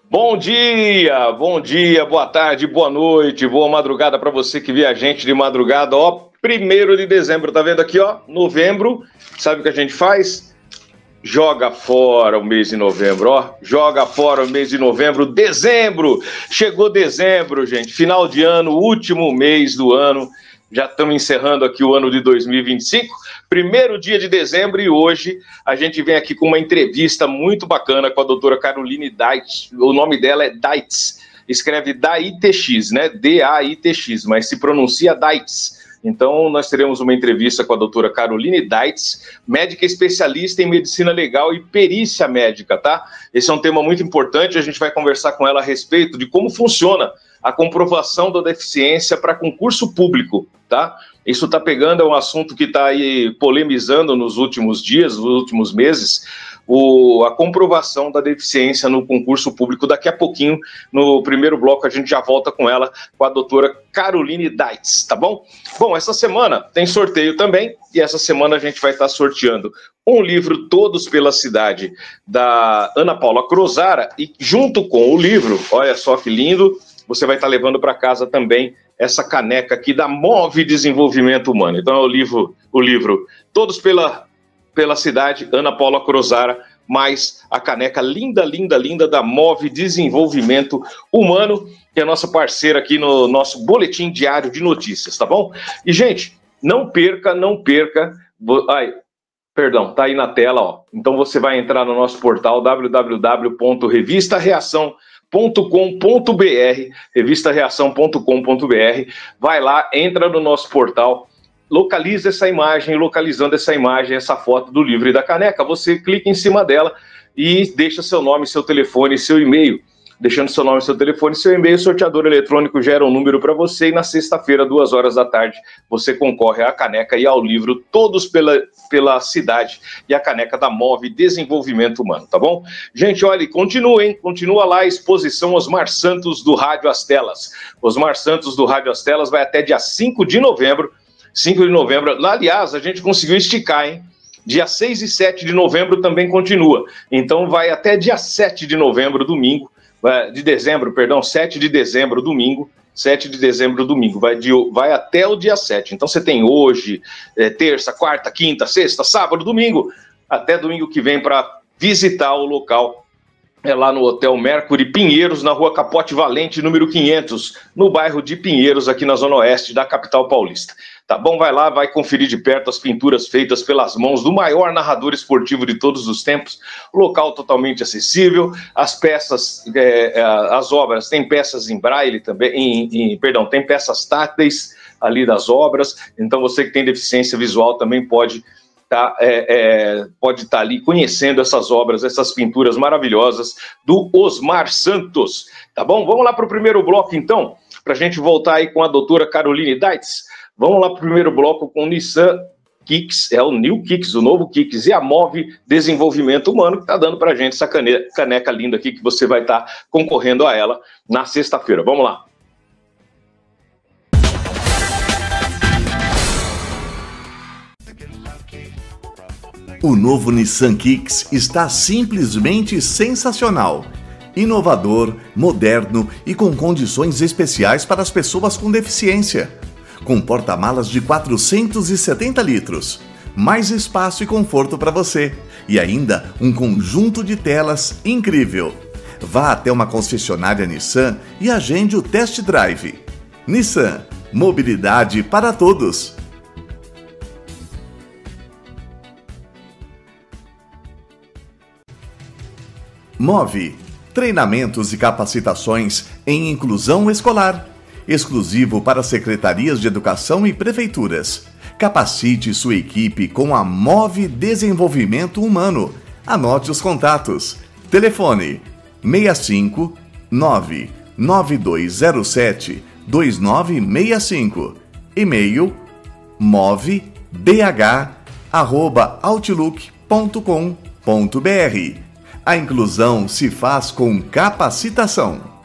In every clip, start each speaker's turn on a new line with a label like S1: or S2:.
S1: Bom dia, boa tarde, boa noite, boa madrugada para você que vê a gente de madrugada, ó, 1º de dezembro, tá vendo aqui, ó, novembro, sabe o que a gente faz? Joga fora o mês de novembro, ó, joga fora o mês de novembro, dezembro, chegou dezembro, gente, final de ano, último mês do ano, já estamos encerrando aqui o ano de 2025, 1º dia de dezembro e hoje a gente vem aqui com uma entrevista muito bacana com a doutora Caroline Daitz, o nome dela é Daitz, escreve Daitx, né, D-A-I-T-X, mas se pronuncia Daitz. Então, nós teremos uma entrevista com a doutora Caroline Daitz, médica especialista em medicina legal e perícia médica, tá? Esse é um tema muito importante, a gente vai conversar com ela a respeito de como funciona a comprovação da deficiência para concurso público, tá? Isso está pegando, é um assunto que está aí polemizando nos últimos dias, nos últimos meses, a comprovação da deficiência no concurso público. Daqui a pouquinho, no primeiro bloco, a gente já volta com ela, com a doutora Caroline Daitz, tá bom? Bom, essa semana tem sorteio também, e essa semana a gente vai estar sorteando um livro, Todos pela Cidade, da Ana Paula Crozara, e junto com o livro, olha só que lindo, você vai estar levando para casa também essa caneca aqui da Move Desenvolvimento Humano. Então é o livro Todos pela Cidade, Ana Paula Crozara, mais a caneca linda, linda, linda da Move Desenvolvimento Humano, que é a nossa parceira aqui no nosso boletim diário de notícias, tá bom? E, gente, não perca, tá aí na tela, ó. Então você vai entrar no nosso portal www.revistareação.com.br, revistareação.com.br, vai lá, entra no nosso portal, localiza essa imagem, localizando essa imagem, essa foto do livro e da caneca, você clica em cima dela e deixa seu nome, seu telefone, seu e-mail. Deixando seu nome, seu telefone, seu e-mail, o sorteador eletrônico gera um número para você e na sexta-feira, 2 horas da tarde, você concorre à caneca e ao livro Todos pela Cidade e a caneca da Move Desenvolvimento Humano, tá bom? Gente, olha, continua lá a exposição Osmar Santos do Rádio As Telas. Osmar Santos do Rádio As Telas vai até dia 5 de novembro, lá, aliás, a gente conseguiu esticar, hein? Dia 6 e 7 de novembro também continua, então vai até dia 7 de novembro, domingo, 7 de dezembro, domingo, vai até o dia 7. Então você tem hoje, terça, quarta, quinta, sexta, sábado, domingo, até domingo que vem para visitar o local. É lá no Hotel Mercury Pinheiros, na Rua Capote Valente, número 500, no bairro de Pinheiros, aqui na Zona Oeste da capital paulista. Tá bom? Vai lá, vai conferir de perto as pinturas feitas pelas mãos do maior narrador esportivo de todos os tempos, local totalmente acessível, as peças, as obras, tem peças em braille também, tem peças táteis ali das obras, então você que tem deficiência visual também pode estar ali conhecendo essas obras, essas pinturas maravilhosas do Osmar Santos, tá bom? Vamos lá para o primeiro bloco, então, para a gente voltar aí com a doutora Caroline Daitz. Vamos lá para o primeiro bloco com o Nissan Kicks, o New Kicks, o novo Kicks, e a Move Desenvolvimento Humano, que está dando para a gente essa caneca linda aqui, que você vai estar concorrendo a ela na sexta-feira. Vamos lá.
S2: O novo Nissan Kicks está simplesmente sensacional. Inovador, moderno e com condições especiais para as pessoas com deficiência. Com porta-malas de 470 litros, mais espaço e conforto para você. E ainda um conjunto de telas incrível. Vá até uma concessionária Nissan e agende o test drive. Nissan, mobilidade para todos. Move, treinamentos e capacitações em inclusão escolar, exclusivo para secretarias de educação e prefeituras. Capacite sua equipe com a Move Desenvolvimento Humano. Anote os contatos. Telefone 65 99207 2965. E-mail movebh@outlook.com.br. A inclusão se faz com capacitação.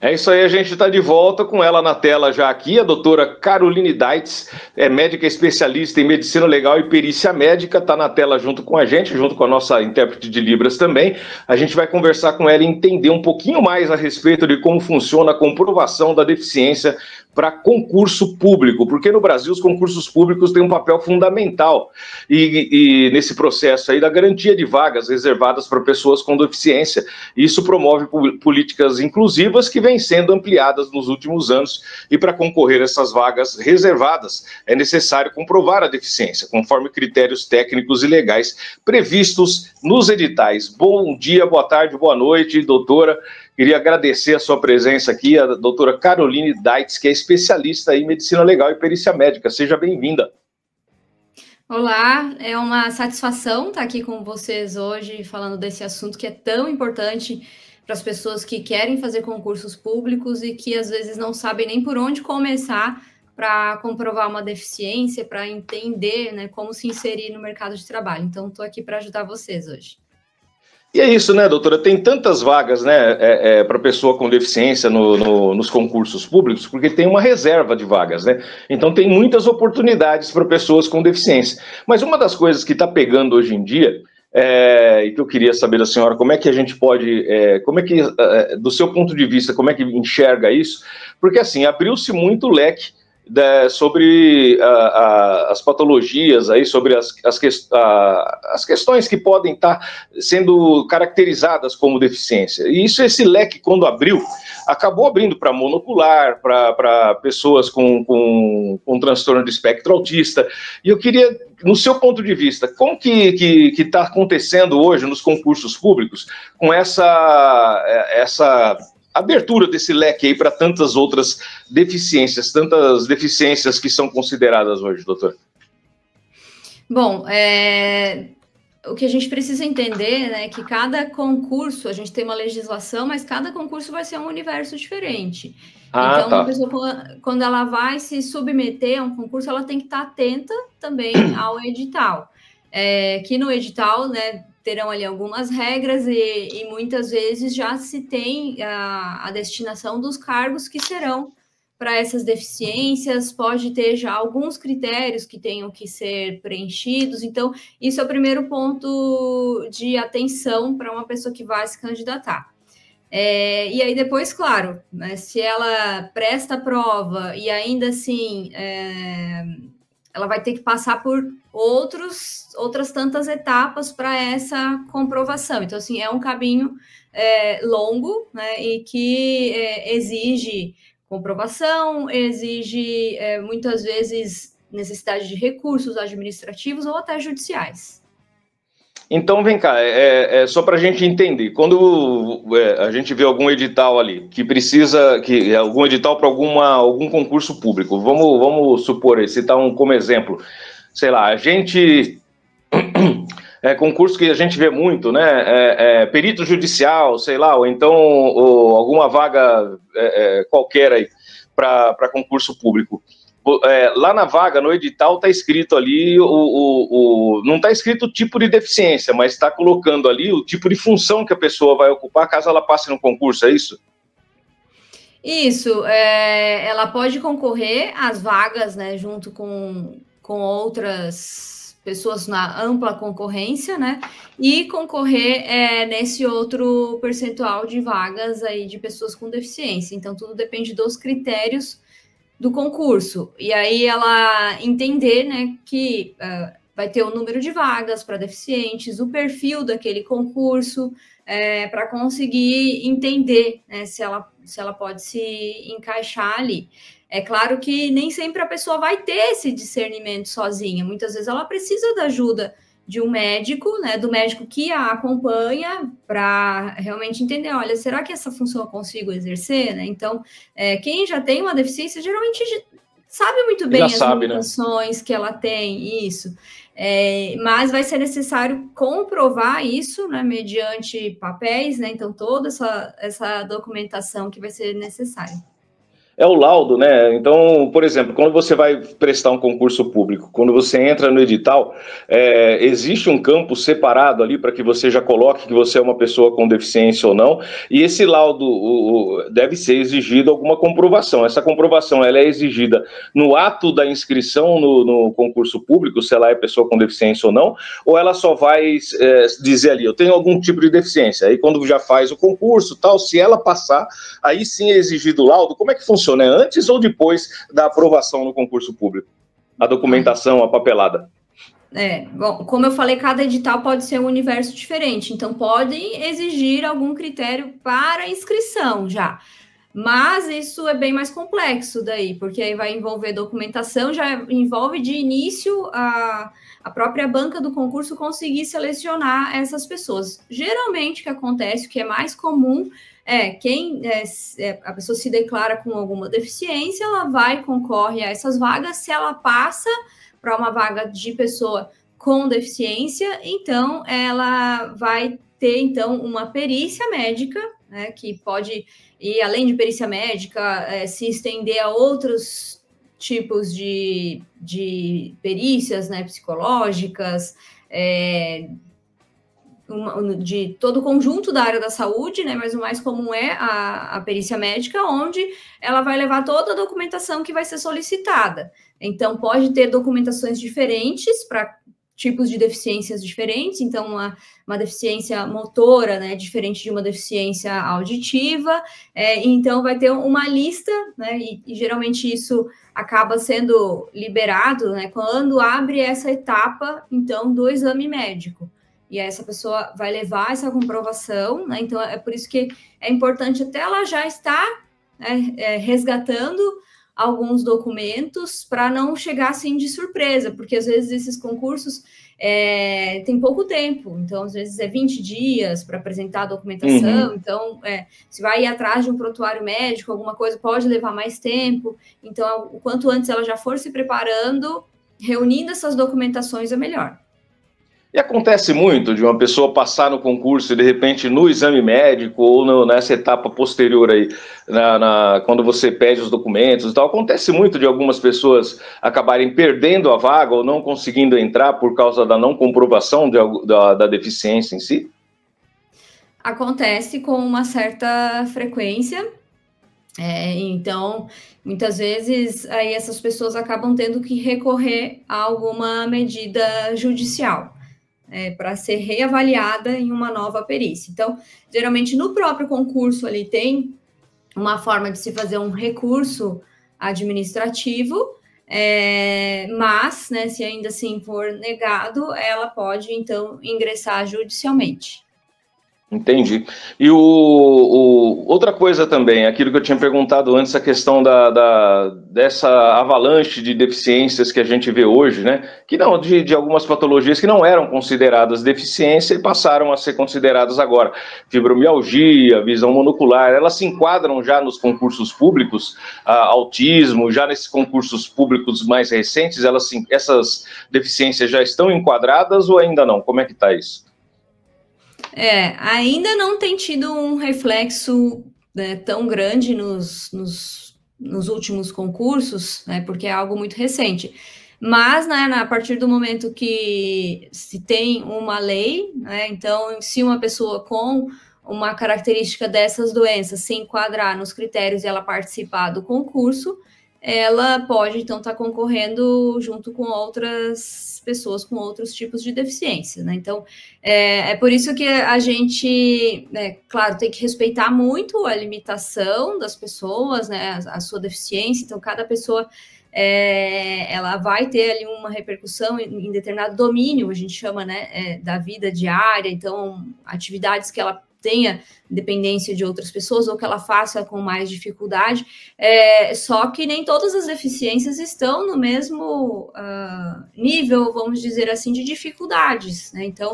S1: É isso aí, a gente está de volta com ela na tela já aqui, a doutora Caroline Deitz, é médica especialista em medicina legal e perícia médica, está na tela junto com a gente, junto com a nossa intérprete de Libras também. A gente vai conversar com ela e entender um pouquinho mais a respeito de como funciona a comprovação da deficiência para concurso público, porque no Brasil os concursos públicos têm um papel fundamental e nesse processo aí da garantia de vagas reservadas para pessoas com deficiência. Isso promove políticas inclusivas que vêm sendo ampliadas nos últimos anos e para concorrer a essas vagas reservadas é necessário comprovar a deficiência, conforme critérios técnicos e legais previstos nos editais. Bom dia, boa tarde, boa noite, doutora. Queria agradecer a sua presença aqui, a doutora Caroline Deitz, que é especialista em medicina legal e perícia médica. Seja bem-vinda.
S3: Olá, é uma satisfação estar aqui com vocês hoje, falando desse assunto que é tão importante para as pessoas que querem fazer concursos públicos e que às vezes não sabem nem por onde começar para comprovar uma deficiência, para entender, né, como se inserir no mercado de trabalho. Então, estou aqui para ajudar vocês hoje.
S1: E é isso, né, doutora? Tem tantas vagas, né, para pessoa com deficiência nos concursos públicos, porque tem uma reserva de vagas, né? Então tem muitas oportunidades para pessoas com deficiência. Mas uma das coisas que está pegando hoje em dia, e que eu queria saber da senhora, como é que a gente pode, do seu ponto de vista, como é que enxerga isso? Porque assim, abriu-se muito leque sobre as patologias, aí, sobre as questões que podem estar sendo caracterizadas como deficiência. E isso, esse leque, quando abriu, acabou abrindo para monocular, para pessoas com transtorno de espectro autista. E eu queria, no seu ponto de vista, como que está acontecendo hoje nos concursos públicos com essa abertura desse leque aí para tantas outras deficiências, tantas deficiências que são consideradas hoje, doutor?
S3: Bom, o que a gente precisa entender, né, é que cada concurso, a gente tem uma legislação, mas cada concurso vai ser um universo diferente. Então, tá. Uma pessoa, quando ela vai se submeter a um concurso, ela tem que estar atenta também ao edital. Que no edital, né, terão ali algumas regras e muitas vezes já se tem a destinação dos cargos que serão para essas deficiências, pode ter já alguns critérios que tenham que ser preenchidos. Então, isso é o primeiro ponto de atenção para uma pessoa que vai se candidatar. E aí depois, claro, né, se ela presta a prova e ainda assim ela vai ter que passar por outras tantas etapas para essa comprovação. Então, assim, é um caminho longo, né, e que exige comprovação, exige muitas vezes necessidade de recursos administrativos ou até judiciais.
S1: Então, vem cá, só para a gente entender, quando a gente vê algum edital ali, que precisa, algum edital para algum concurso público, vamos supor, citar como exemplo, sei lá, a gente, concurso que a gente vê muito, né, perito judicial, sei lá, ou então alguma vaga qualquer aí para concurso público. Lá na vaga, no edital, está escrito ali, não está escrito o tipo de deficiência, mas está colocando ali o tipo de função que a pessoa vai ocupar caso ela passe no concurso, é isso?
S3: Isso, ela pode concorrer às vagas, né, junto com outras pessoas na ampla concorrência, né, e concorrer nesse outro percentual de vagas aí de pessoas com deficiência. Então, tudo depende dos critérios do concurso, e aí ela entender, né, que vai ter o número de vagas para deficientes, o perfil daquele concurso, para conseguir entender, né, se ela pode se encaixar ali. É claro que nem sempre a pessoa vai ter esse discernimento sozinha, muitas vezes ela precisa da ajuda de um médico, né, do médico que a acompanha para realmente entender, olha, será que essa função eu consigo exercer, né? Então, quem já tem uma deficiência, geralmente sabe muito bem as limitações, né, que ela tem, isso. Mas vai ser necessário comprovar isso, né, mediante papéis, né? Então, toda essa documentação que vai ser necessária.
S1: é o laudo, né? Então, por exemplo, quando você vai prestar um concurso público, quando você entra no edital, existe um campo separado ali para que você já coloque que você é uma pessoa com deficiência ou não, e esse laudo deve ser exigido alguma comprovação. Essa comprovação ela é exigida no ato da inscrição no concurso público, se ela é pessoa com deficiência ou ela só vai dizer ali, eu tenho algum tipo de deficiência. Aí quando já faz o concurso, tal, se ela passar, aí sim é exigido o laudo. Como é que funciona? É antes ou depois da aprovação no concurso público? A documentação, a papelada.
S3: Bom, como eu falei, cada edital pode ser um universo diferente, então podem exigir algum critério para inscrição já. Mas isso é bem mais complexo daí, porque aí vai envolver documentação, já envolve de início a própria banca do concurso conseguir selecionar essas pessoas. Geralmente o que acontece, o que é mais comum, a pessoa se declara com alguma deficiência, ela concorre a essas vagas. Se ela passa para uma vaga de pessoa com deficiência, então ela vai ter então uma perícia médica, né, que pode ir além de perícia médica, se estender a outros tipos de perícias, né, psicológicas, de todo o conjunto da área da saúde, né? Mas o mais comum é a perícia médica, onde ela vai levar toda a documentação que vai ser solicitada. Então, pode ter documentações diferentes para tipos de deficiências diferentes. Então, uma deficiência motora, né, diferente de uma deficiência auditiva. Então, vai ter uma lista, né? E geralmente isso acaba sendo liberado, né, quando abre essa etapa, então, do exame médico. E aí essa pessoa vai levar essa comprovação, né? Então, é por isso que é importante até ela já estar, né, resgatando alguns documentos para não chegar assim de surpresa, porque às vezes esses concursos tem pouco tempo, então às vezes é 20 dias para apresentar a documentação, então se vai ir atrás de um prontuário médico, alguma coisa pode levar mais tempo, então o quanto antes ela já for se preparando, reunindo essas documentações é melhor.
S1: E acontece muito de uma pessoa passar no concurso e, de repente, no exame médico ou nessa etapa posterior aí, quando você pede os documentos e tal, acontece muito de algumas pessoas acabarem perdendo a vaga ou não conseguindo entrar por causa da não comprovação da deficiência em si?
S3: Acontece com uma certa frequência. Então, muitas vezes, aí essas pessoas acabam tendo que recorrer a alguma medida judicial. Para ser reavaliada em uma nova perícia. Então, geralmente no próprio concurso ali tem uma forma de se fazer um recurso administrativo, mas, né, se ainda assim for negado, ela pode, então, ingressar judicialmente.
S1: Entendi. E outra coisa também, aquilo que eu tinha perguntado antes, a questão dessa avalanche de deficiências que a gente vê hoje, né? Que não, de algumas patologias que não eram consideradas deficiência e passaram a ser consideradas agora. Fibromialgia, visão monocular, elas se enquadram já nos concursos públicos, autismo, já nesses concursos públicos mais recentes, essas deficiências já estão enquadradas ou ainda não? Como é que está isso?
S3: Ainda não tem tido um reflexo, né, tão grande nos últimos concursos, né, porque é algo muito recente. Mas, né, a partir do momento que se tem uma lei, né, então, se uma pessoa com uma característica dessas doenças se enquadrar nos critérios e ela participar do concurso, ela pode, então, estar concorrendo junto com outras pessoas com outros tipos de deficiência, né? Então, é por isso que a gente, claro, tem que respeitar muito a limitação das pessoas, né? A sua deficiência. Então, cada pessoa, ela vai ter ali uma repercussão em determinado domínio, a gente chama, né, da vida diária. Então, atividades que ela tenha dependência de outras pessoas ou que ela faça com mais dificuldade, só que nem todas as deficiências estão no mesmo nível, vamos dizer assim, de dificuldades, né? Então,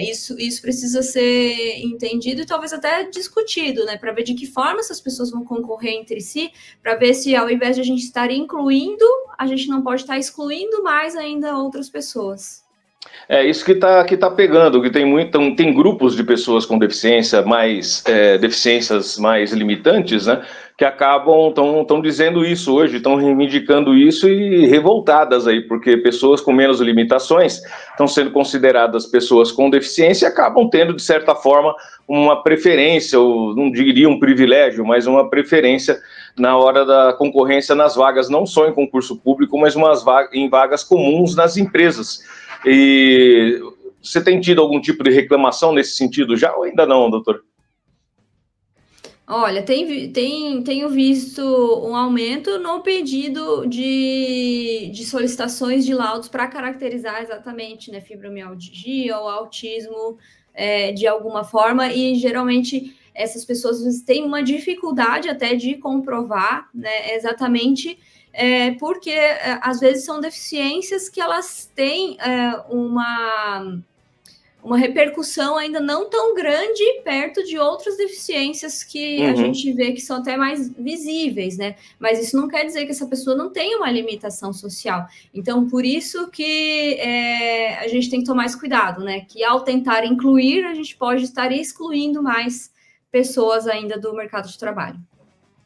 S3: isso precisa ser entendido e talvez até discutido, né? Para ver de que forma essas pessoas vão concorrer entre si, para ver se ao invés de a gente estar incluindo, a gente não pode estar excluindo mais ainda outras pessoas.
S1: É isso que tá pegando, que tem grupos de pessoas com deficiência deficiências mais limitantes, né, que estão dizendo isso hoje, estão reivindicando isso e revoltadas aí, porque pessoas com menos limitações estão sendo consideradas pessoas com deficiência e acabam tendo, de certa forma, uma preferência, ou não diria um privilégio, mas uma preferência na hora da concorrência nas vagas, não só em concurso público, mas em vagas comuns nas empresas. E você tem tido algum tipo de reclamação nesse sentido já ou ainda não, doutor?
S3: Olha, tenho visto um aumento no pedido de solicitações de laudos para caracterizar exatamente, né, fibromialgia ou autismo de alguma forma, e geralmente essas pessoas têm uma dificuldade até de comprovar, né, exatamente porque às vezes são deficiências que elas têm uma repercussão ainda não tão grande perto de outras deficiências que a gente vê que são até mais visíveis, né? Mas isso não quer dizer que essa pessoa não tenha uma limitação social. Então, por isso que a gente tem que tomar esse cuidado, né? Que ao tentar incluir, a gente pode estar excluindo mais pessoas ainda do mercado de trabalho.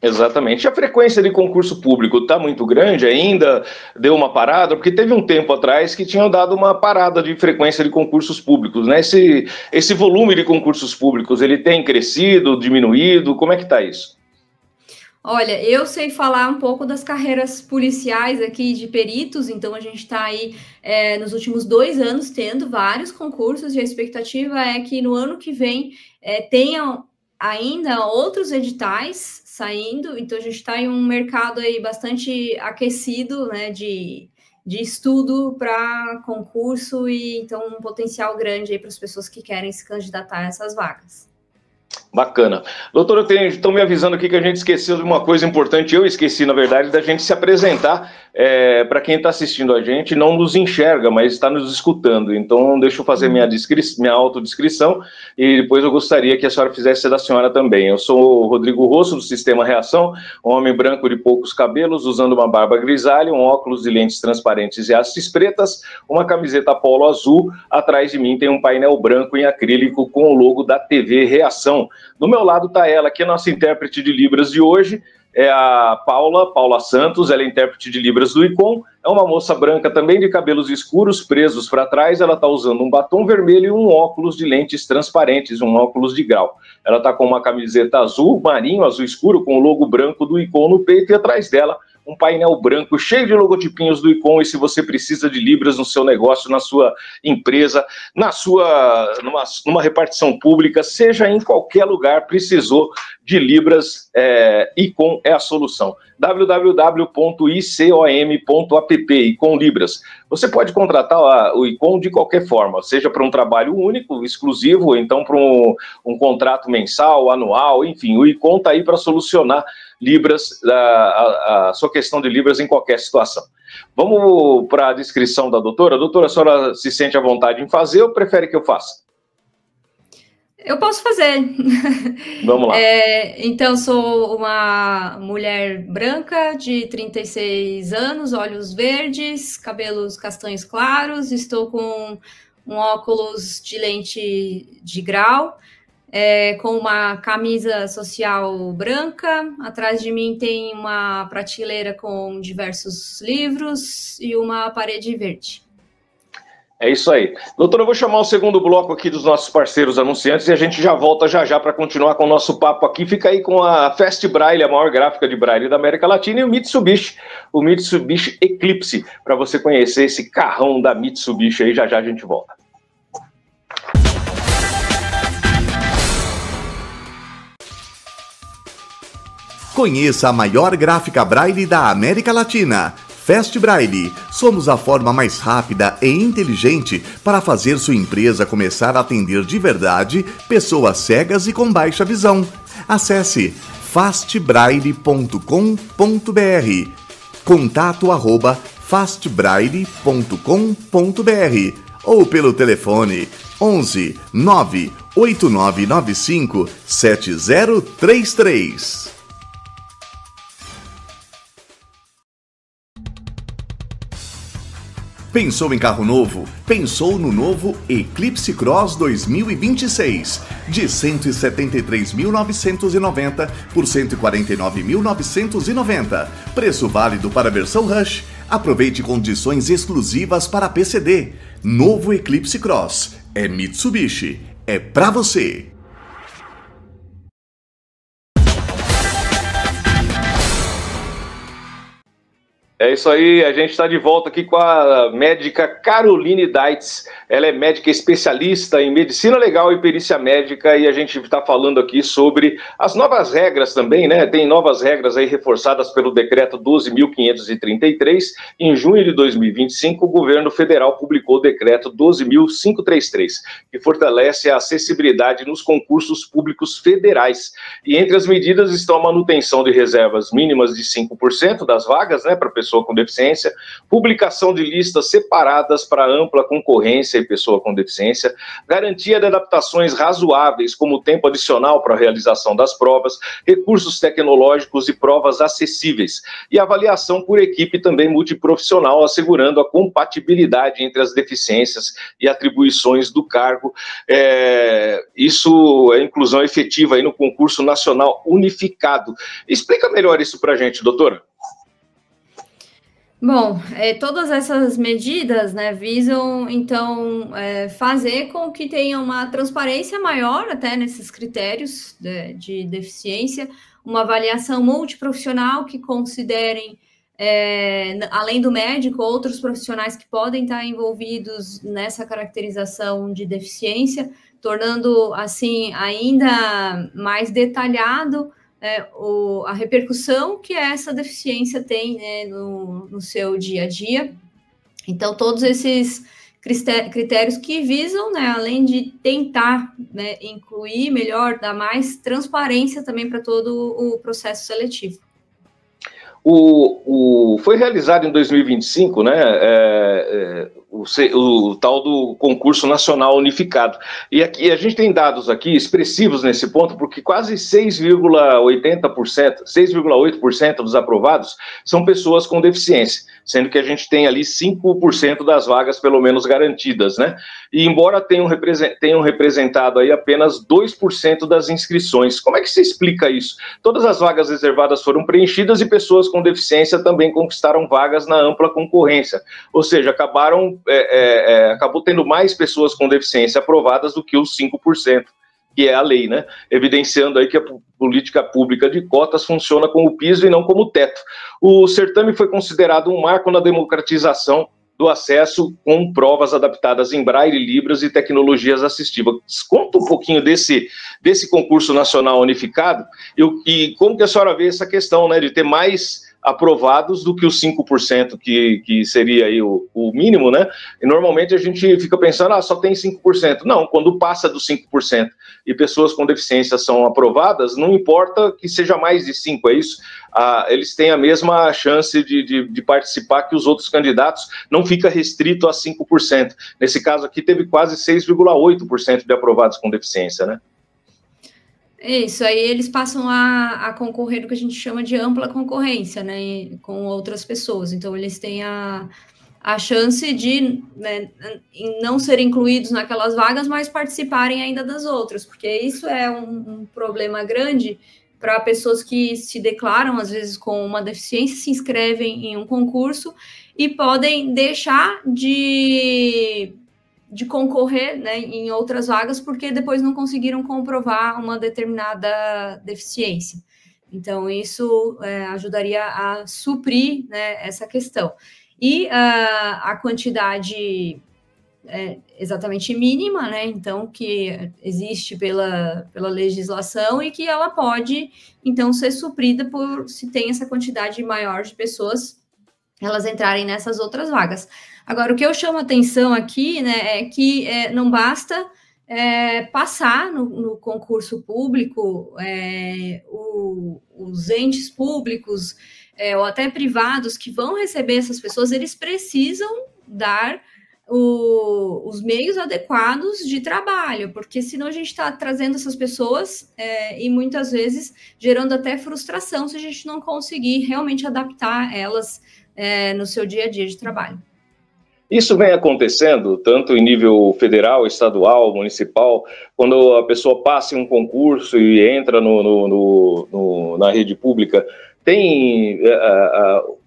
S1: Exatamente. A frequência de concurso público está muito grande ainda? Deu uma parada? Porque teve um tempo atrás que tinham dado uma parada de frequência de concursos públicos, né? Esse volume de concursos públicos, ele tem crescido, diminuído? Como é que está isso?
S3: Olha, eu sei falar um pouco das carreiras policiais aqui de peritos, então a gente está aí nos últimos 2 anos tendo vários concursos e a expectativa é que no ano que vem tenham ainda outros editais saindo, então a gente está em um mercado aí bastante aquecido, né, de estudo para concurso e então um potencial grande aí para as pessoas que querem se candidatar a essas vagas.
S1: Bacana. Doutor, estão me avisando aqui que a gente esqueceu de uma coisa importante, eu esqueci, na verdade, da gente se apresentar para quem está assistindo a gente, não nos enxerga, mas está nos escutando. Então, deixa eu fazer minha autodescrição e depois eu gostaria que a senhora fizesse da senhora também. Eu sou o Rodrigo Rosso, do Sistema Reação, um homem branco de poucos cabelos, usando uma barba grisalha, um óculos de lentes transparentes e hastes pretas, uma camiseta polo azul. Atrás de mim tem um painel branco em acrílico com o logo da TV Reação. Do meu lado está ela, que é a nossa intérprete de Libras de hoje, é a Paula Santos, ela é intérprete de Libras do ICOM, é uma moça branca também de cabelos escuros, presos para trás, ela está usando um batom vermelho e um óculos de lentes transparentes, um óculos de grau. Ela está com uma camiseta azul marinho, azul escuro, com o logo branco do ICOM no peito e atrás dela um painel branco cheio de logotipinhos do ICOM. E se você precisa de Libras no seu negócio, na sua empresa, numa repartição pública, seja em qualquer lugar, precisou de Libras, ICOM é a solução. www.icom.app, ICOM Libras. Você pode contratar o ICOM de qualquer forma, seja para um trabalho único, exclusivo, ou então para um contrato mensal, anual, enfim, o ICOM está aí para solucionar Libras, a sua questão de Libras em qualquer situação. Vamos para a descrição da doutora. Doutora, a senhora se sente à vontade em fazer ou prefere que eu faça?
S3: Eu posso fazer.
S1: Vamos lá.
S3: Então, sou uma mulher branca de 36 anos, olhos verdes, cabelos castanhos claros, estou com um óculos de lente de grau, com uma camisa social branca. Atrás de mim tem uma prateleira com diversos livros e uma parede verde.
S1: É isso aí. Doutora, eu vou chamar o segundo bloco aqui dos nossos parceiros anunciantes e a gente já volta já para continuar com o nosso papo aqui. Fica aí com a Fast Braille, a maior gráfica de Braille da América Latina, e o Mitsubishi Eclipse, para você conhecer esse carrão da Mitsubishi aí. Já a gente volta.
S2: Conheça a maior gráfica Braille da América Latina, Fast Braille. Somos a forma mais rápida e inteligente para fazer sua empresa começar a atender de verdade pessoas cegas e com baixa visão. Acesse fastbraille.com.br, contato@fastbraille.com.br ou pelo telefone 11 98995 7033. Pensou em carro novo? Pensou no novo Eclipse Cross 2026, de R$ 173.990 por R$ 149.990. Preço válido para a versão Rush. Aproveite condições exclusivas para PCD. Novo Eclipse Cross. É Mitsubishi. É pra você.
S1: É isso aí, a gente está de volta aqui com a médica Caroline Deitz. Ela é médica especialista em medicina legal e perícia médica, e a gente está falando aqui sobre as novas regras também, né? Tem novas regras aí reforçadas pelo decreto 12.533. Em junho de 2025, o governo federal publicou o decreto 12.533, que fortalece a acessibilidade nos concursos públicos federais. E entre as medidas estão a manutenção de reservas mínimas de 5% das vagas, né, para pessoa com deficiência, publicação de listas separadas para ampla concorrência e pessoa com deficiência, garantia de adaptações razoáveis, como tempo adicional para a realização das provas, recursos tecnológicos e provas acessíveis, e avaliação por equipe também multiprofissional, assegurando a compatibilidade entre as deficiências e atribuições do cargo. Isso é inclusão efetiva aí no concurso nacional unificado. Explica melhor isso para a gente, doutora.
S3: Bom, todas essas medidas, né, visam, então, fazer com que tenha uma transparência maior até nesses critérios de deficiência, uma avaliação multiprofissional que considerem, além do médico, outros profissionais que podem estar envolvidos nessa caracterização de deficiência, tornando, assim, ainda mais detalhado a repercussão que essa deficiência tem, né, no seu dia a dia. Então, todos esses critérios que visam, né, além de tentar, né, incluir melhor, dar mais transparência também para todo o processo seletivo.
S1: Foi realizado em 2025, né, o tal do concurso nacional unificado. E aqui a gente tem dados aqui expressivos nesse ponto, porque quase 6,8% dos aprovados são pessoas com deficiência, sendo que a gente tem ali 5% das vagas pelo menos garantidas, né? E embora tenham representado aí apenas 2% das inscrições. Como é que se explica isso? Todas as vagas reservadas foram preenchidas e pessoas com deficiência também conquistaram vagas na ampla concorrência, ou seja, acabou tendo mais pessoas com deficiência aprovadas do que os 5%, que é a lei, né? Evidenciando aí que a política pública de cotas funciona como piso e não como teto. O certame foi considerado um marco na democratização do acesso com provas adaptadas em Braille, Libras e tecnologias assistivas. Conta um pouquinho desse concurso nacional unificado e como que a senhora vê essa questão, né, de ter mais aprovados do que os 5% que seria aí o mínimo, né? E normalmente a gente fica pensando, só tem 5%. Não, quando passa dos 5% e pessoas com deficiência são aprovadas, não importa que seja mais de 5%, é isso? Eles têm a mesma chance de participar que os outros candidatos, não fica restrito a 5%. Nesse caso aqui teve quase 6,8% de aprovados com deficiência, né?
S3: Isso, aí eles passam a concorrer do que a gente chama de ampla concorrência, né, com outras pessoas. Então, eles têm a chance de, né, não serem incluídos naquelas vagas, mas participarem ainda das outras, porque isso é um problema grande para pessoas que se declaram, às vezes, com uma deficiência, se inscrevem em um concurso e podem deixar de concorrer, né, em outras vagas, porque depois não conseguiram comprovar uma determinada deficiência. Então, isso ajudaria a suprir, né, essa questão. E a quantidade exatamente mínima, né, então, que existe pela legislação e que ela pode, então, ser suprida por se tem essa quantidade maior de pessoas elas entrarem nessas outras vagas. Agora, o que eu chamo a atenção aqui, né, é que não basta passar no concurso público, os entes públicos ou até privados que vão receber essas pessoas, eles precisam dar os meios adequados de trabalho, porque senão a gente está trazendo essas pessoas e muitas vezes gerando até frustração se a gente não conseguir realmente adaptar elas no seu dia a dia de trabalho.
S1: Isso vem acontecendo tanto em nível federal, estadual, municipal, quando a pessoa passa em um concurso e entra na rede pública, tem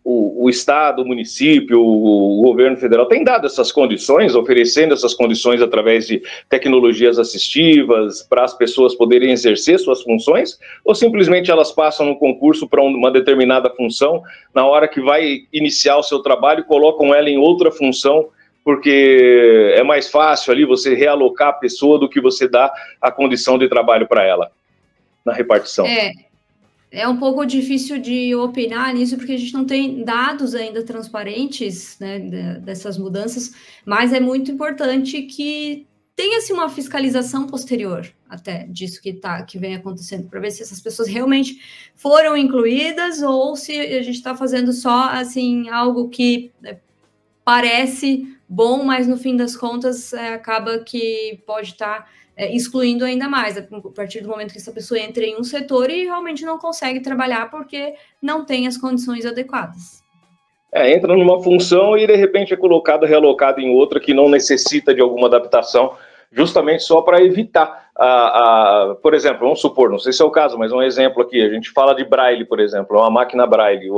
S1: o Estado, o município, o governo federal tem dado essas condições, oferecendo essas condições através de tecnologias assistivas para as pessoas poderem exercer suas funções, ou simplesmente elas passam no concurso para uma determinada função, na hora que vai iniciar o seu trabalho, colocam ela em outra função, porque é mais fácil ali você realocar a pessoa do que você dar a condição de trabalho para ela na repartição.
S3: É um pouco difícil de opinar nisso, porque a gente não tem dados ainda transparentes, né, dessas mudanças, mas é muito importante que tenha-se uma fiscalização posterior até disso que vem acontecendo, para ver se essas pessoas realmente foram incluídas ou se a gente está fazendo só assim algo que parece bom, mas no fim das contas acaba que pode estar excluindo ainda mais, a partir do momento que essa pessoa entra em um setor e realmente não consegue trabalhar porque não tem as condições adequadas.
S1: Entra numa função e de repente é realocado em outra que não necessita de alguma adaptação, justamente só para evitar, por exemplo, vamos supor, não sei se é o caso, mas um exemplo aqui, a gente fala de braille, por exemplo, uma máquina braille,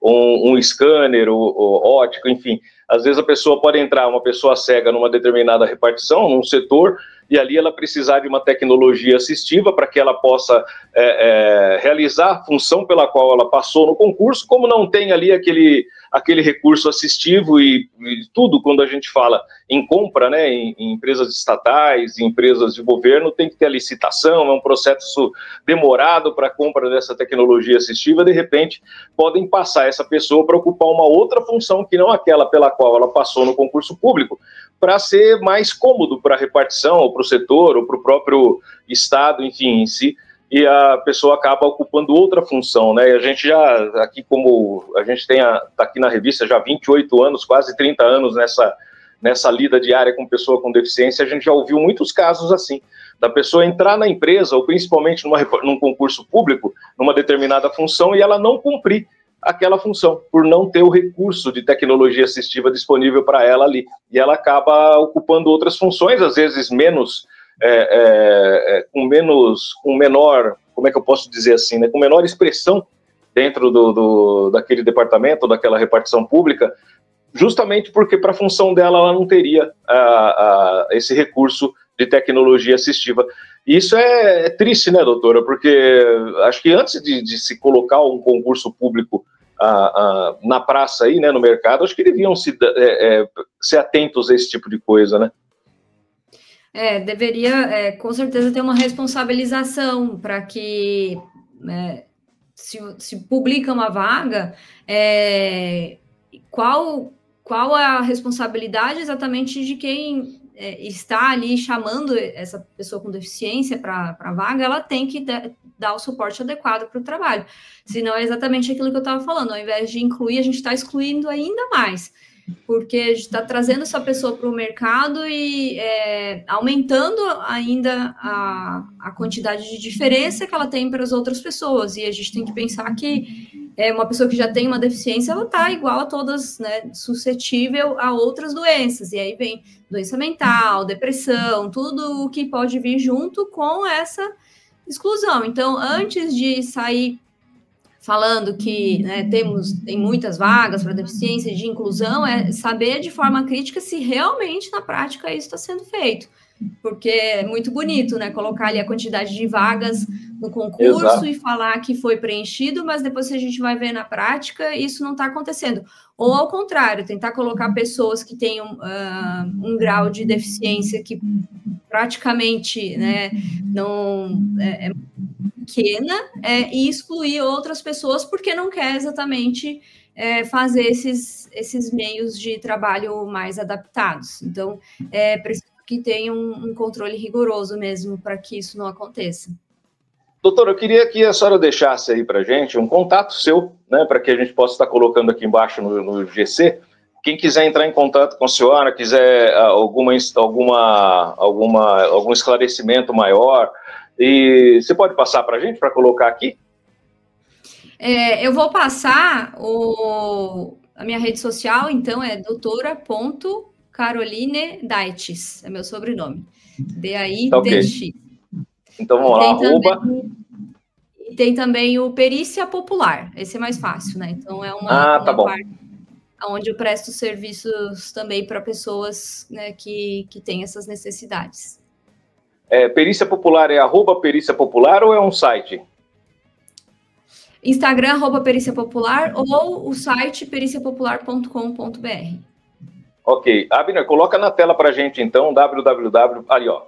S1: um scanner, ótico, enfim, às vezes a pessoa pode entrar, uma pessoa cega numa determinada repartição, num setor, e ali ela precisar de uma tecnologia assistiva para que ela possa realizar a função pela qual ela passou no concurso, como não tem ali aquele recurso assistivo e tudo, quando a gente fala em compra, né, em empresas estatais, em empresas de governo, tem que ter a licitação, é um processo demorado para a compra dessa tecnologia assistiva, de repente podem passar essa pessoa para ocupar uma outra função que não aquela pela qual ela passou no concurso público, para ser mais cômodo para a repartição, ou para o setor, ou para o próprio Estado, enfim, em si, e a pessoa acaba ocupando outra função, né? E a gente já, aqui como a gente tá aqui na revista já há 28 anos, quase 30 anos nessa lida diária com pessoa com deficiência, a gente já ouviu muitos casos assim, da pessoa entrar na empresa, ou principalmente num concurso público, numa determinada função, e ela não cumprir aquela função, por não ter o recurso de tecnologia assistiva disponível para ela ali, e ela acaba ocupando outras funções, às vezes com menor, como é que eu posso dizer assim, né, com menor expressão dentro daquele departamento, daquela repartição pública, justamente porque para a função dela ela não teria esse recurso de tecnologia assistiva. E isso é triste, né, doutora? Porque acho que antes de se colocar um concurso público na praça aí, né, no mercado, acho que deviam ser atentos a esse tipo de coisa, né?
S3: Deveria, com certeza, ter uma responsabilização para que, se publica uma vaga, qual a responsabilidade exatamente de quem está ali chamando essa pessoa com deficiência para a vaga, ela tem que dar o suporte adequado para o trabalho. Senão é exatamente aquilo que eu estava falando, ao invés de incluir, a gente está excluindo ainda mais, porque a gente está trazendo essa pessoa para o mercado e aumentando ainda a quantidade de diferença que ela tem para as outras pessoas, e a gente tem que pensar que uma pessoa que já tem uma deficiência, ela está igual a todas, né, suscetível a outras doenças, e aí vem doença mental, depressão, tudo o que pode vir junto com essa exclusão. Então, antes de sair falando que, né, tem muitas vagas para deficiência, de inclusão, é saber de forma crítica se realmente na prática isso está sendo feito, porque é muito bonito, né, colocar ali a quantidade de vagas no concurso. Exato. E falar que foi preenchido, mas depois, se a gente vai ver na prática, isso não está acontecendo. Ou ao contrário, tentar colocar pessoas que tenham um grau de deficiência que praticamente, né, não é pequena, e excluir outras pessoas porque não quer exatamente fazer esses meios de trabalho mais adaptados. Então, preciso que tenha um controle rigoroso mesmo para que isso não aconteça.
S1: Doutora, eu queria que a senhora deixasse aí para a gente um contato seu, né, para que a gente possa estar colocando aqui embaixo no GC. Quem quiser entrar em contato com a senhora, quiser algum esclarecimento maior, e você pode passar para a gente, para colocar aqui?
S3: Eu vou passar o A minha rede social, então, é doutora.caroline Daites, é meu sobrenome. D-A-I-T-X.
S1: Okay. Então vamos lá, arroba...
S3: E tem também o Perícia Popular, esse é mais fácil, né? Então é
S1: tá bom.
S3: parte onde eu presto serviços também para pessoas, né, que têm essas necessidades.
S1: Perícia Popular é arroba Perícia Popular ou é um site?
S3: Instagram, @Perícia Popular, ou o site periciapopular.com.br.
S1: Ok. Abner, coloca na tela pra gente, então, www, ali, ó,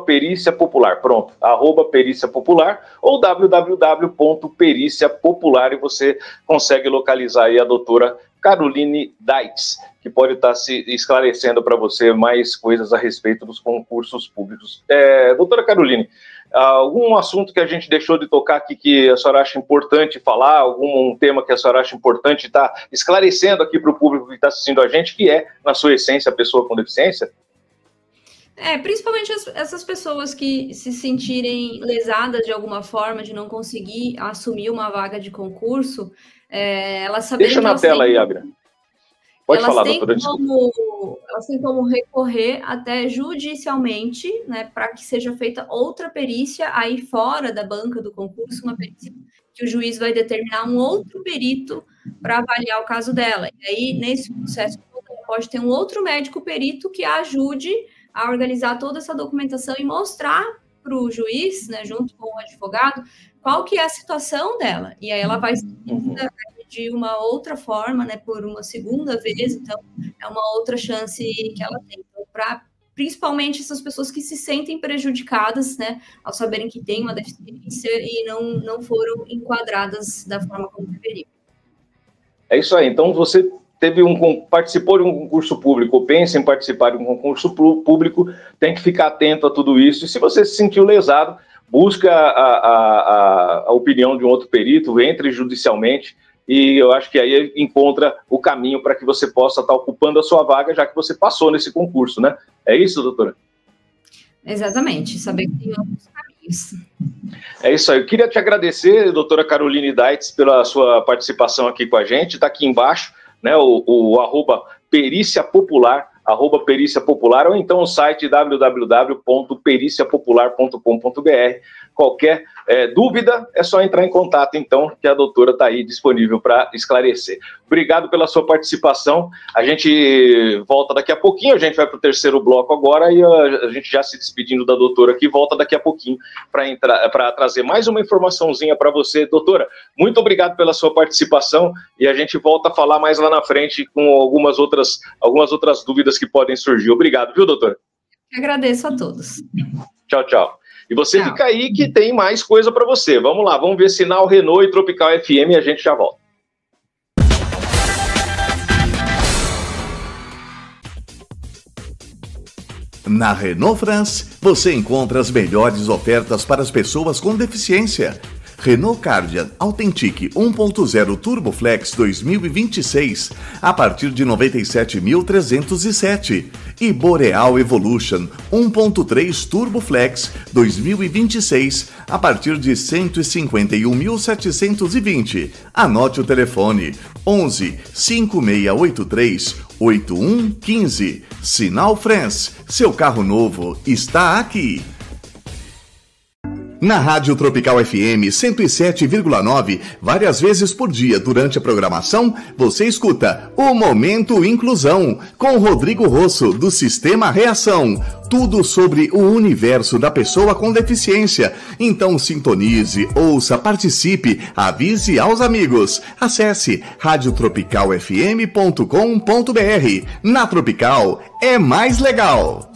S1: @Perícia Popular, pronto, @Perícia Popular, ou www.periciapopular, e você consegue localizar aí a doutora Caroline Daites, que pode estar se esclarecendo para você mais coisas a respeito dos concursos públicos. Doutora Caroline, algum assunto que a gente deixou de tocar aqui que a senhora acha importante falar, algum tema que a senhora acha importante estar esclarecendo aqui para o público que está assistindo a gente, que é, na sua essência, a pessoa com deficiência?
S3: Principalmente essas pessoas que se sentirem lesadas de alguma forma, de não conseguir assumir uma vaga de concurso, elas saberem
S1: Deixa na tela aí, Abner. Pode falar, doutora,
S3: elas têm como recorrer até judicialmente, né, para que seja feita outra perícia aí fora da banca do concurso, uma perícia que o juiz vai determinar um outro perito para avaliar o caso dela. E aí, nesse processo, pode ter um outro médico perito que a ajude a organizar toda essa documentação e mostrar para o juiz, né, junto com o advogado, qual que é a situação dela. E aí ela vai de uma outra forma, né, por uma segunda vez, então é uma outra chance que ela tem. Então, para principalmente essas pessoas que se sentem prejudicadas, né, ao saberem que tem uma deficiência e não foram enquadradas da forma como deveriam.
S1: É isso aí. Então, você participou de um concurso público, ou pensa em participar de um concurso público, tem que ficar atento a tudo isso. E se você se sentiu lesado, busca a opinião de um outro perito, entre judicialmente, e eu acho que aí encontra o caminho para que você possa estar ocupando a sua vaga, já que você passou nesse concurso, né? É isso, doutora?
S3: Exatamente, saber que tem outros caminhos.
S1: É isso aí. Eu queria te agradecer, doutora Caroline Daites, pela sua participação aqui com a gente. Está aqui embaixo, né, o arroba Perícia Popular, ou então o site www.periciapopular.com.br. Qualquer dúvida, é só entrar em contato, então, que a doutora está aí disponível para esclarecer. Obrigado pela sua participação. A gente volta daqui a pouquinho, a gente vai para o terceiro bloco agora, e a gente já se despedindo da doutora aqui, volta daqui a pouquinho para trazer mais uma informaçãozinha para você. Doutora, muito obrigado pela sua participação, e a gente volta a falar mais lá na frente com algumas outras dúvidas que podem surgir. Obrigado, viu, doutora?
S3: Eu agradeço a todos.
S1: Tchau, tchau. E você fica aí que tem mais coisa para você. Vamos lá, vamos ver Sinal Renault e Tropical FM e a gente já volta.
S2: Na Renault France, você encontra as melhores ofertas para as pessoas com deficiência. Renault Cardian Authentic 1.0 Turbo Flex 2026 a partir de 97.307 e Boreal Evolution 1.3 Turbo Flex 2026 a partir de 151.720. Anote o telefone 11 5683 8115. Sinal France, seu carro novo está aqui. Na Rádio Tropical FM 107,9, várias vezes por dia durante a programação, você escuta o Momento Inclusão, com Rodrigo Rosso, do Sistema Reação. Tudo sobre o universo da pessoa com deficiência. Então sintonize, ouça, participe, avise aos amigos. Acesse radiotropicalfm.com.br. Na Tropical é mais legal.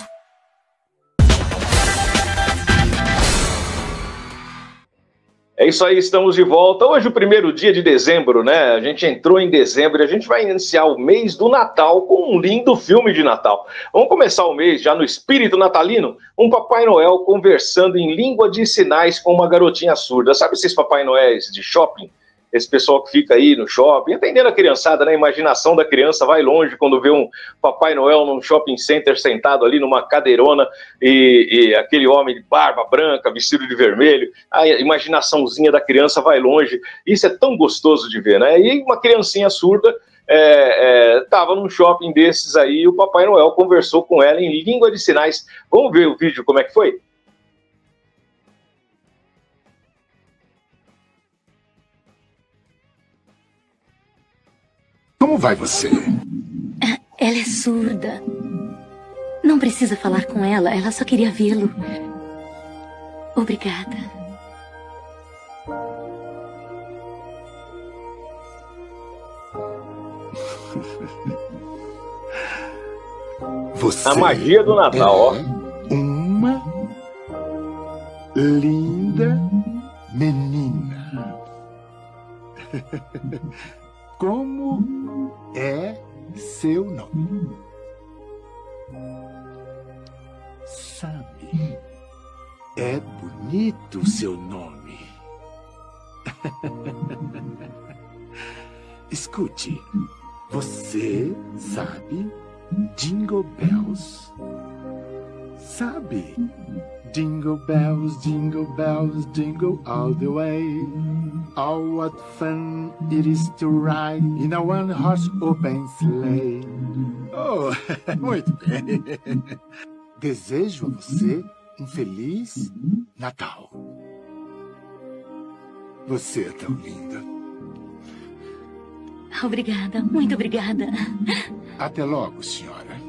S1: É isso aí, estamos de volta. Hoje, o primeiro dia de dezembro, né? A gente entrou em dezembro e a gente vai iniciar o mês do Natal com um lindo filme de Natal. Vamos começar o mês já no espírito natalino, um Papai Noel conversando em língua de sinais com uma garotinha surda. Sabe esses Papai Noéis de shopping? Esse pessoal que fica aí no shopping, atendendo a criançada, né? A imaginação da criança vai longe quando vê um Papai Noel num shopping center sentado ali numa cadeirona e aquele homem de barba branca, vestido de vermelho. A imaginaçãozinha da criança vai longe. Isso é tão gostoso de ver, né? E uma criancinha surda estava num shopping desses aí e o Papai Noel conversou com ela em língua de sinais. Vamos ver o vídeo, como é que foi?
S4: Como vai você?
S5: Ela é surda. Não precisa falar com ela, ela só queria vê-lo. Obrigada.
S4: Você
S1: a magia do Natal, ó.
S4: Uma linda menina. Como é seu nome? Sabe, é bonito o seu nome. Escute, você sabe Jingle Bells? Sabe? Jingle bells, jingle all the way. Oh, what fun it is to ride in a one-horse open sleigh. Oh, muito bem. Desejo a você um feliz Natal. Você é tão linda.
S5: Obrigada, muito obrigada.
S4: Até logo, senhora.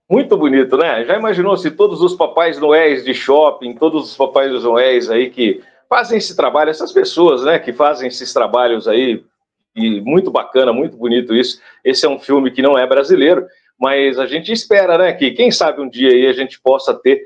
S1: Muito bonito, né? Já imaginou se todos os Papais Noéis de shopping, todos os Papais Noéis aí que fazem esse trabalho, essas pessoas, né, que fazem esses trabalhos aí, e muito bacana, muito bonito isso. Esse é um filme que não é brasileiro, mas a gente espera, né, que quem sabe um dia aí a gente possa ter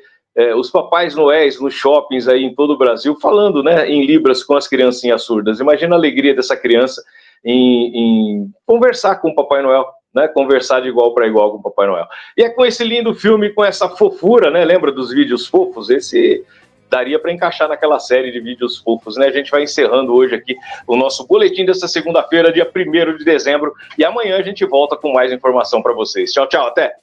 S1: os Papais Noéis nos shoppings aí em todo o Brasil falando, né, em Libras com as criancinhas surdas. Imagina a alegria dessa criança em conversar com o Papai Noel, né, conversar de igual para igual com o Papai Noel. E é com esse lindo filme, com essa fofura, né, lembra dos vídeos fofos? Esse daria para encaixar naquela série de vídeos fofos, né? A gente vai encerrando hoje aqui o nosso boletim dessa segunda-feira, dia 1º de dezembro, e amanhã a gente volta com mais informação para vocês. Tchau, tchau, até!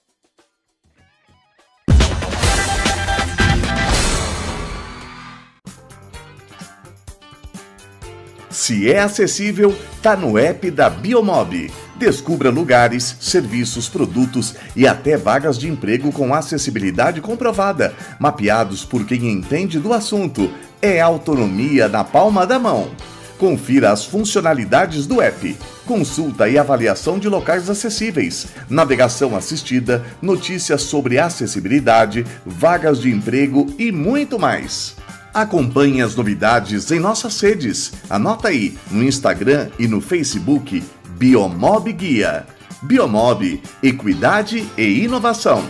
S2: Se é acessível, tá no app da Biomob. Descubra lugares, serviços, produtos e até vagas de emprego com acessibilidade comprovada, mapeados por quem entende do assunto. É autonomia na palma da mão. Confira as funcionalidades do app, consulta e avaliação de locais acessíveis, navegação assistida, notícias sobre acessibilidade, vagas de emprego e muito mais. Acompanhe as novidades em nossas redes. Anota aí, no Instagram e no Facebook, Biomob Guia. Biomob, equidade e inovação.